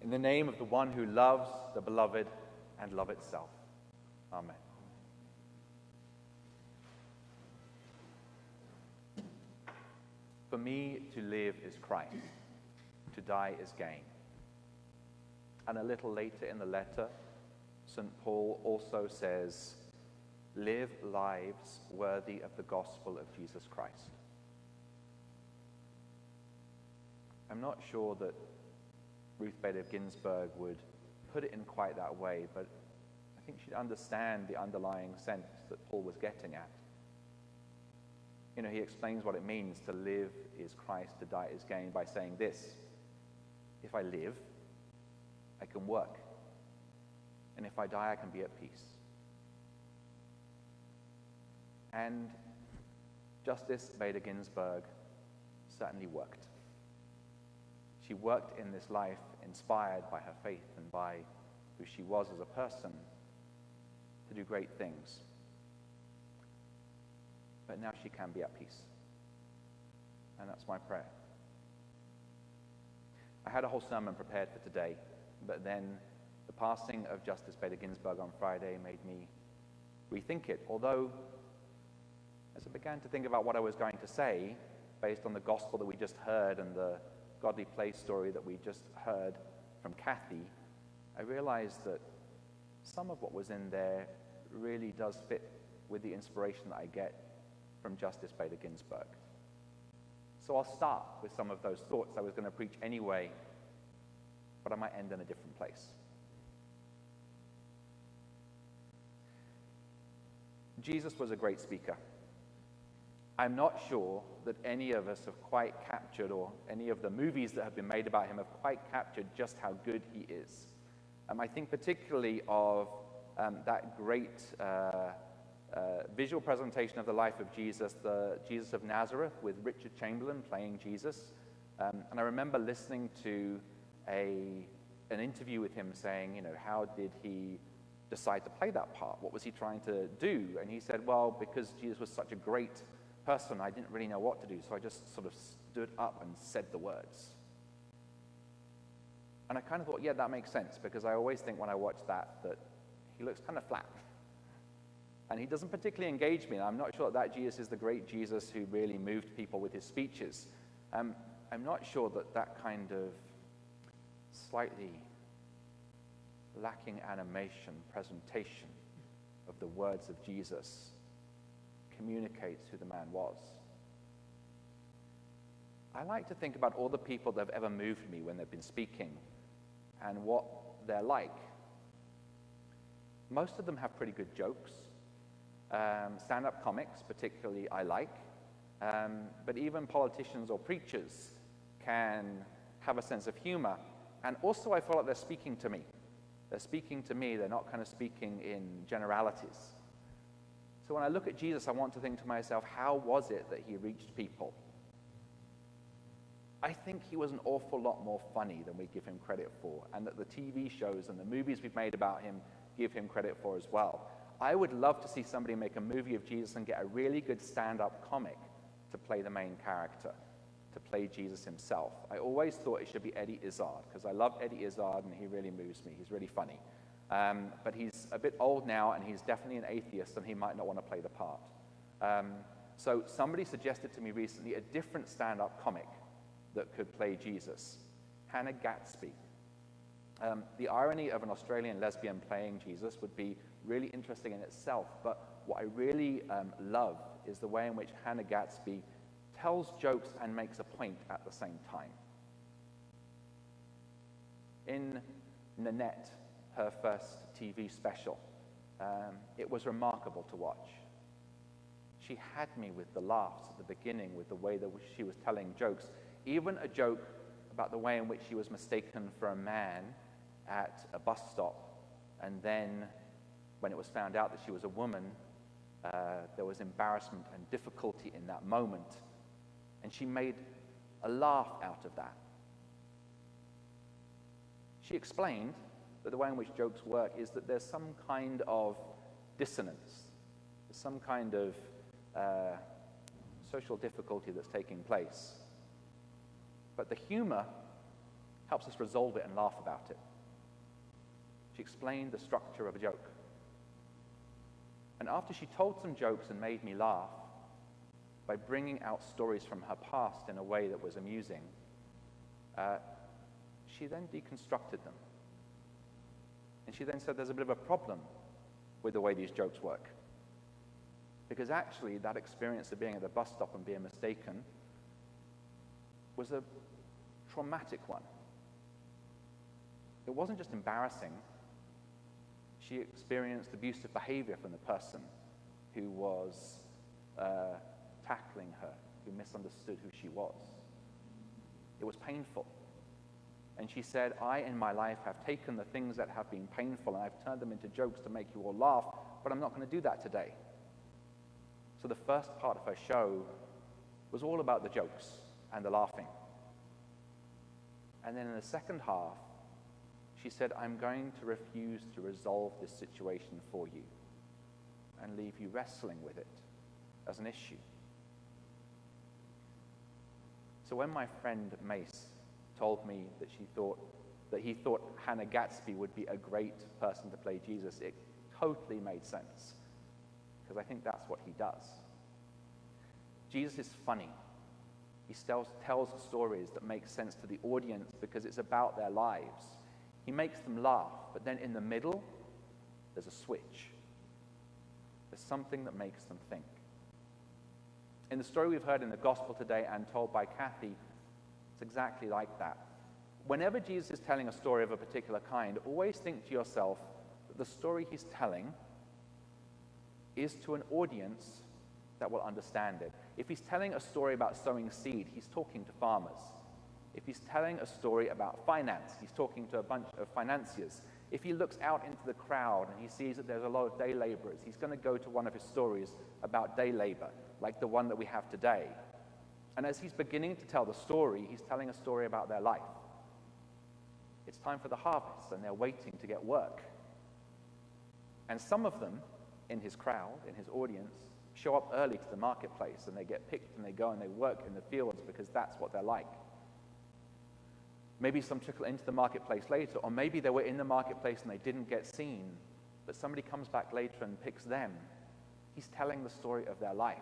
In the name of the one who loves the beloved and love itself. Amen. For me, to live is Christ, to die is gain. And a little later in the letter, St. Paul also says, live lives worthy of the gospel of Jesus Christ. I'm not sure that Ruth Bader Ginsburg would put it in quite that way, but I think she'd understand the underlying sense that Paul was getting at. You know, he explains what it means to live is Christ, to die is gain, by saying this: if I live, I can work. And if I die, I can be at peace. And Justice Bader Ginsburg certainly worked. She worked in this life inspired by her faith and by who she was as a person to do great things. But now she can be at peace. And that's my prayer. I had a whole sermon prepared for today, but then the passing of Justice Bader Ginsburg on Friday made me rethink it. Although, as I began to think about what I was going to say, based on the gospel that we just heard and the godly place story that we just heard from Kathy, I realized that some of what was in there really does fit with the inspiration that I get from Justice Bader Ginsburg. So I'll start with some of those thoughts I was going to preach anyway, but I might end in a different place. Jesus was a great speaker. I'm not sure that any of us have quite captured, or any of the movies that have been made about him have quite captured just how good he is. I think particularly of that great visual presentation of the life of Jesus, the Jesus of Nazareth, with Richard Chamberlain playing Jesus. And I remember listening to an interview with him saying, you know, how did he decide to play that part? What was he trying to do? And he said, well, because Jesus was such a great person, I didn't really know what to do, so I just sort of stood up and said the words. And I kind of thought, yeah, that makes sense, because I always think when I watch that he looks kind of flat. And he doesn't particularly engage me, and I'm not sure that Jesus is the great Jesus who really moved people with his speeches. I'm not sure that kind of slightly lacking animation presentation of the words of Jesus communicates who the man was. I like to think about all the people that have ever moved me when they've been speaking and what they're like. Most of them have pretty good jokes. Stand-up comics, particularly, I like. But even politicians or preachers can have a sense of humor. And also, I feel like they're speaking to me. They're speaking to me. They're not kind of speaking in generalities. So when I look at Jesus, I want to think to myself, how was it that he reached people? I think he was an awful lot more funny than we give him credit for, and that the TV shows and the movies we've made about him give him credit for as well. I would love to see somebody make a movie of Jesus and get a really good stand-up comic to play the main character, to play Jesus himself. I always thought it should be Eddie Izzard, because I love Eddie Izzard and he really moves me. He's really funny. But he's a bit old now, and he's definitely an atheist, and he might not want to play the part. So somebody suggested to me recently a different stand-up comic that could play Jesus, Hannah Gadsby. The irony of an Australian lesbian playing Jesus would be really interesting in itself, but what I really love is the way in which Hannah Gadsby tells jokes and makes a point at the same time. In Nanette, her first TV special, it was remarkable to watch. She had me with the laughs at the beginning, with the way that she was telling jokes, even a joke about the way in which she was mistaken for a man at a bus stop, and then when it was found out that she was a woman, there was embarrassment and difficulty in that moment, and she made a laugh out of that. She explained that the way in which jokes work is that there's some kind of dissonance, there's some kind of social difficulty that's taking place. But the humor helps us resolve it and laugh about it. She explained the structure of a joke. And after she told some jokes and made me laugh by bringing out stories from her past in a way that was amusing, she then deconstructed them. And she then said there's a bit of a problem with the way these jokes work. Because actually, that experience of being at the bus stop and being mistaken was a traumatic one. It wasn't just embarrassing. She experienced abusive behavior from the person who was tackling her, who misunderstood who she was. It was painful. And she said, I, in my life, have taken the things that have been painful and I've turned them into jokes to make you all laugh, but I'm not going to do that today. So the first part of her show was all about the jokes and the laughing. And then in the second half, she said, I'm going to refuse to resolve this situation for you and leave you wrestling with it as an issue. So when my friend Mace told me that he thought Hannah Gadsby would be a great person to play Jesus, it totally made sense, because I think that's what he does. Jesus is funny. He tells stories that make sense to the audience because it's about their lives. He makes them laugh, but then in the middle, there's a switch. There's something that makes them think. In the story we've heard in the gospel today and told by Kathy, it's exactly like that. Whenever Jesus is telling a story of a particular kind, always think to yourself that the story he's telling is to an audience that will understand it. If he's telling a story about sowing seed, he's talking to farmers. If he's telling a story about finance, he's talking to a bunch of financiers. If he looks out into the crowd and he sees that there's a lot of day laborers, he's going to go to one of his stories about day labor, like the one that we have today. And as he's beginning to tell the story, he's telling a story about their life. It's time for the harvest, and they're waiting to get work. And some of them, in his crowd, in his audience, show up early to the marketplace, and they get picked, and they go and they work in the fields because that's what they're like. Maybe some trickle into the marketplace later, or maybe they were in the marketplace and they didn't get seen, but somebody comes back later and picks them. He's telling the story of their life,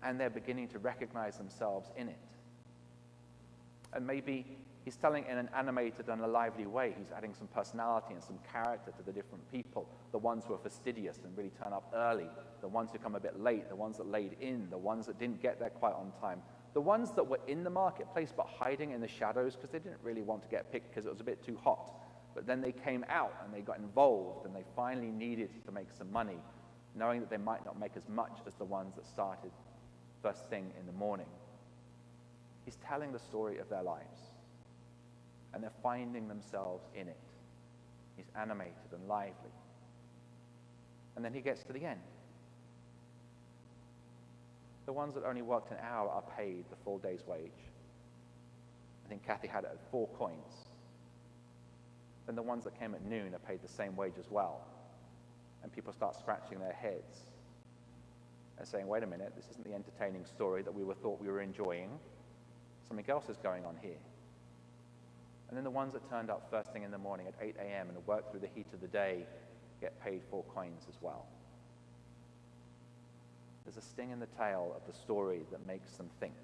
and they're beginning to recognize themselves in it. And maybe he's telling in an animated and a lively way. He's adding some personality and some character to the different people, the ones who are fastidious and really turn up early, the ones who come a bit late, the ones that laid in, the ones that didn't get there quite on time, the ones that were in the marketplace but hiding in the shadows because they didn't really want to get picked because it was a bit too hot. But then they came out and they got involved and they finally needed to make some money, knowing that they might not make as much as the ones that started first thing in the morning. He's telling the story of their lives, and they're finding themselves in it. He's animated and lively. And then he gets to the end. The ones that only worked an hour are paid the full day's wage. I think Kathy had it at 4 coins. Then the ones that came at noon are paid the same wage as well. And people start scratching their heads and saying, wait a minute, this isn't the entertaining story that we thought we were enjoying. Something else is going on here. And then the ones that turned up first thing in the morning at 8 a.m. and worked through the heat of the day get paid 4 coins as well. There's a sting in the tail of the story that makes them think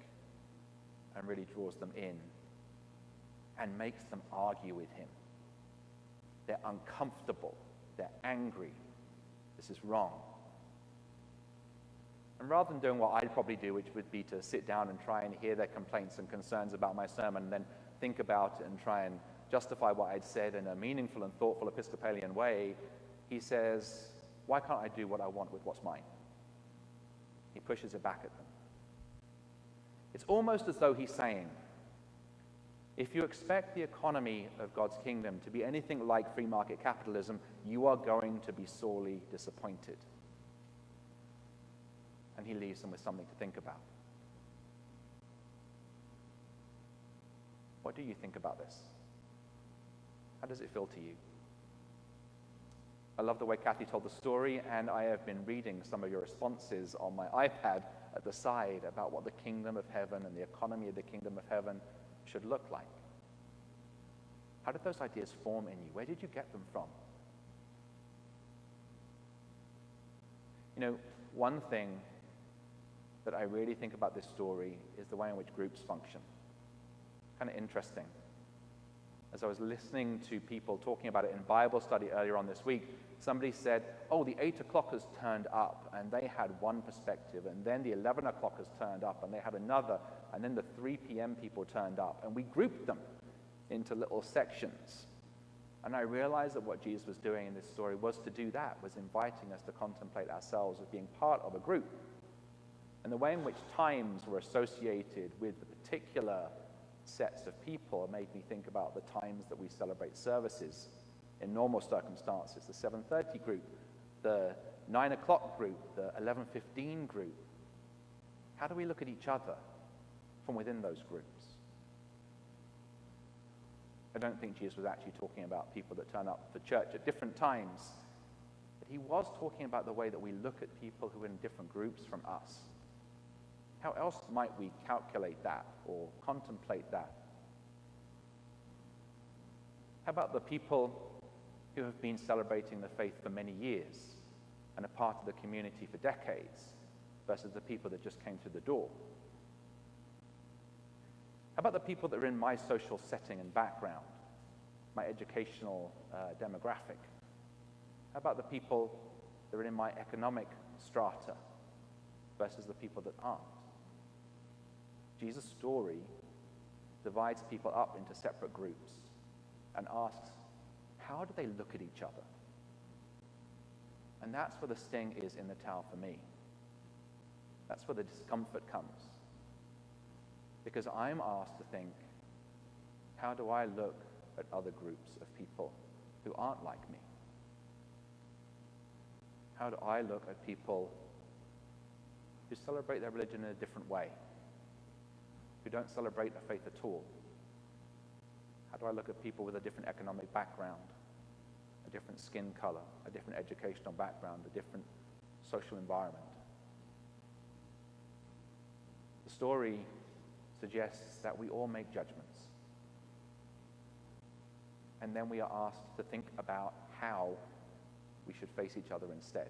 and really draws them in and makes them argue with him. They're uncomfortable. They're angry. This is wrong. And rather than doing what I'd probably do, which would be to sit down and try and hear their complaints and concerns about my sermon, and then think about it and try and justify what I'd said in a meaningful and thoughtful Episcopalian way, he says, why can't I do what I want with what's mine? He pushes it back at them. It's almost as though he's saying, if you expect the economy of God's kingdom to be anything like free market capitalism, you are going to be sorely disappointed. And he leaves them with something to think about. What do you think about this? How does it feel to you? I love the way Kathy told the story, and I have been reading some of your responses on my iPad at the side about what the kingdom of heaven and the economy of the kingdom of heaven should look like. How did those ideas form in you? Where did you get them from? You know, one thing that I really think about this story is the way in which groups function. Kind of interesting. As I was listening to people talking about it in Bible study earlier on this week, somebody said, oh, the 8 o'clockers turned up, and they had one perspective, and then the 11 o'clockers turned up, and they had another, and then the 3 p.m. people turned up, and we grouped them into little sections. And I realized that what Jesus was doing in this story was to do that, was inviting us to contemplate ourselves as being part of a group. And the way in which times were associated with the particular sets of people made me think about the times that we celebrate services in normal circumstances, the 7:30 group, the 9 o'clock group, the 11:15 group. How do we look at each other from within those groups? I don't think Jesus was actually talking about people that turn up for church at different times, but he was talking about the way that we look at people who are in different groups from us. How else might we calculate that or contemplate that? How about the people who have been celebrating the faith for many years and are part of the community for decades versus the people that just came through the door? How about the people that are in my social setting and background, my educational demographic? How about the people that are in my economic strata versus the people that aren't? Jesus' story divides people up into separate groups and asks, how do they look at each other? And that's where the sting is in the towel for me. That's where the discomfort comes. Because I'm asked to think, how do I look at other groups of people who aren't like me? How do I look at people who celebrate their religion in a different way, who don't celebrate a faith at all? How do I look at people with a different economic background, a different skin color, a different educational background, a different social environment? The story suggests that we all make judgments. And then we are asked to think about how we should face each other instead.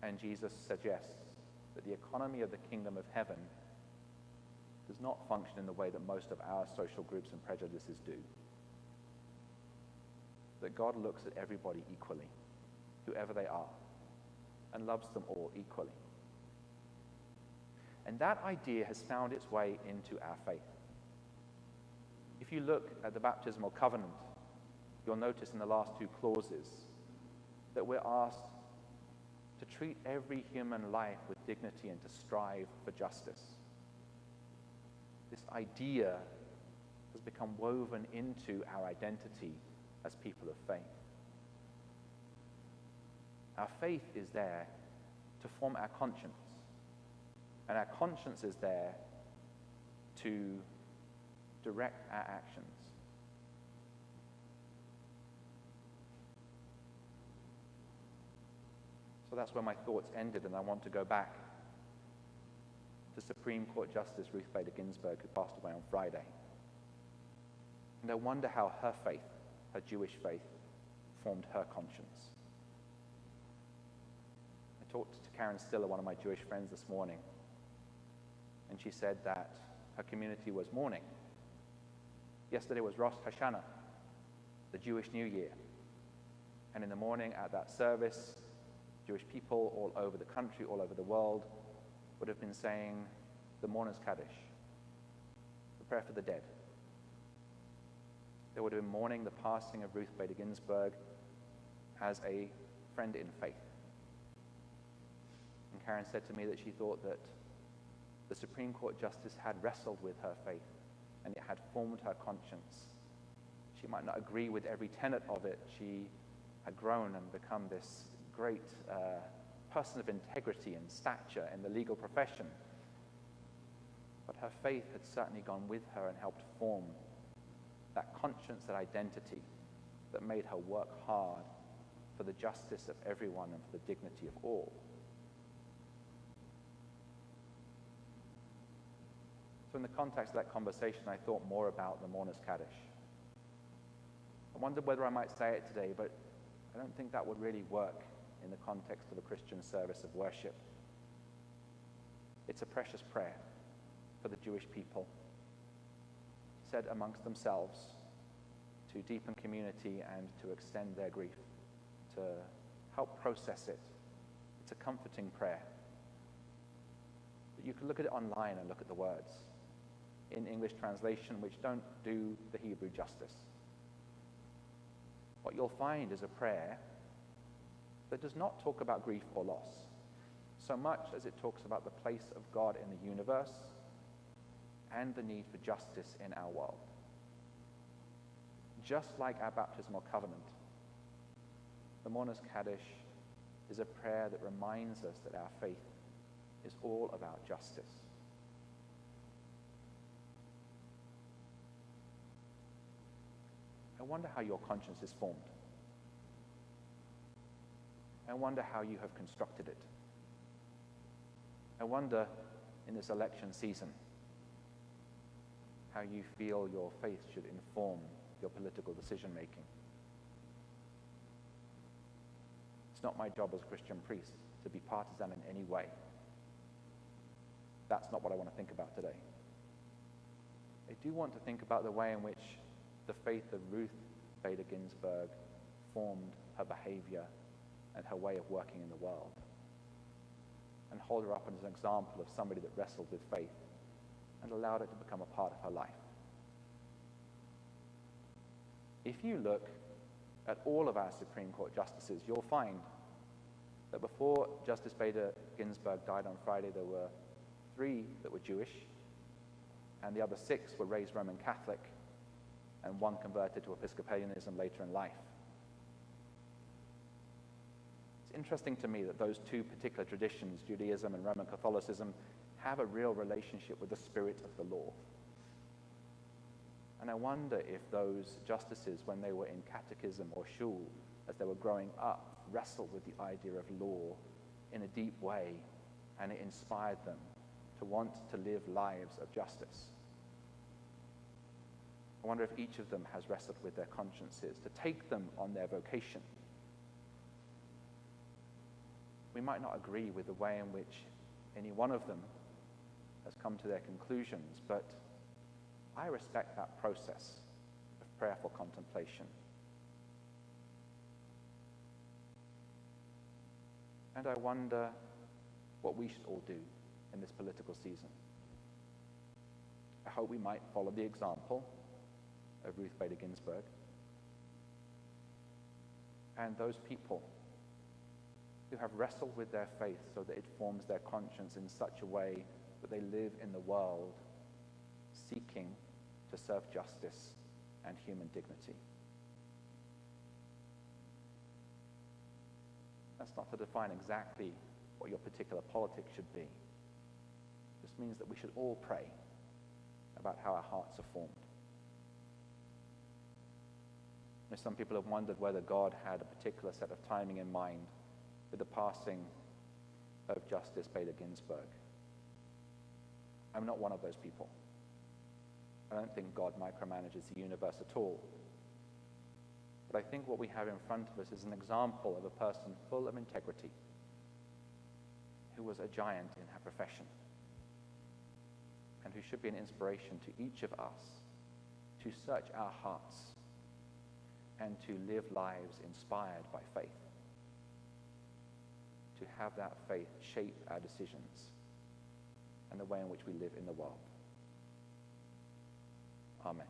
And Jesus suggests that the economy of the kingdom of heaven does not function in the way that most of our social groups and prejudices do. That God looks at everybody equally, whoever they are, and loves them all equally. And that idea has found its way into our faith. If you look at the baptismal covenant, you'll notice in the last 2 clauses that we're asked to treat every human life with dignity and to strive for justice. This idea has become woven into our identity as people of faith. Our faith is there to form our conscience, and our conscience is there to direct our actions. So that's where my thoughts ended, and I want to go back to Supreme Court Justice Ruth Bader Ginsburg, who passed away on Friday. And I wonder how her faith, her Jewish faith, formed her conscience. I talked to Karen Stiller, one of my Jewish friends, this morning, and she said that her community was mourning. Yesterday was Rosh Hashanah, the Jewish New Year. And in the morning at that service, Jewish people all over the country, all over the world, would have been saying the Mourner's Kaddish, the prayer for the dead. They would have been mourning the passing of Ruth Bader Ginsburg as a friend in faith. And Karen said to me that she thought that the Supreme Court justice had wrestled with her faith and it had formed her conscience. She might not agree with every tenet of it. She had grown and become this great person of integrity and stature in the legal profession. But her faith had certainly gone with her and helped form that conscience, that identity that made her work hard for the justice of everyone and for the dignity of all. So So in the context of that conversation, I thought more about the Mourner's Kaddish. I wondered whether I might say it today, but I don't think that would really work in the context of a Christian service of worship. It's a precious prayer for the Jewish people, said amongst themselves to deepen community and to extend their grief, to help process it. It's a comforting prayer. But you can look at it online and look at the words in English translation, which don't do the Hebrew justice. What you'll find is a prayer that does not talk about grief or loss, so much as it talks about the place of God in the universe and the need for justice in our world. Just like our baptismal covenant, the Mourner's Kaddish is a prayer that reminds us that our faith is all about justice. I wonder how your conscience is formed. I wonder how you have constructed it. I wonder, in this election season, how you feel your faith should inform your political decision-making. It's not my job as a Christian priest to be partisan in any way. That's not what I want to think about today. I do want to think about the way in which the faith of Ruth Bader Ginsburg formed her behavior and her way of working in the world, and hold her up as an example of somebody that wrestled with faith and allowed it to become a part of her life. If you look at all of our Supreme Court justices, you'll find that before Justice Bader Ginsburg died on Friday, there were 3 that were Jewish, and the other 6 were raised Roman Catholic, and 1 converted to Episcopalianism later in life. It's interesting to me that those 2 particular traditions, Judaism and Roman Catholicism, have a real relationship with the spirit of the law. And I wonder if those justices, when they were in catechism or shul, as they were growing up, wrestled with the idea of law in a deep way, and it inspired them to want to live lives of justice. I wonder if each of them has wrestled with their consciences to take them on their vocation. We might not agree with the way in which any one of them has come to their conclusions, but I respect that process of prayerful contemplation. And I wonder what we should all do in this political season. I hope we might follow the example of Ruth Bader Ginsburg and those people who have wrestled with their faith so that it forms their conscience in such a way that they live in the world seeking to serve justice and human dignity. That's not to define exactly what your particular politics should be. This means that we should all pray about how our hearts are formed. Some people have wondered whether God had a particular set of timing in mind with the passing of Justice Bader Ginsburg. I'm not one of those people. I don't think God micromanages the universe at all. But I think what we have in front of us is an example of a person full of integrity who was a giant in her profession and who should be an inspiration to each of us to search our hearts and to live lives inspired by faith, to have that faith shape our decisions and the way in which we live in the world. Amen.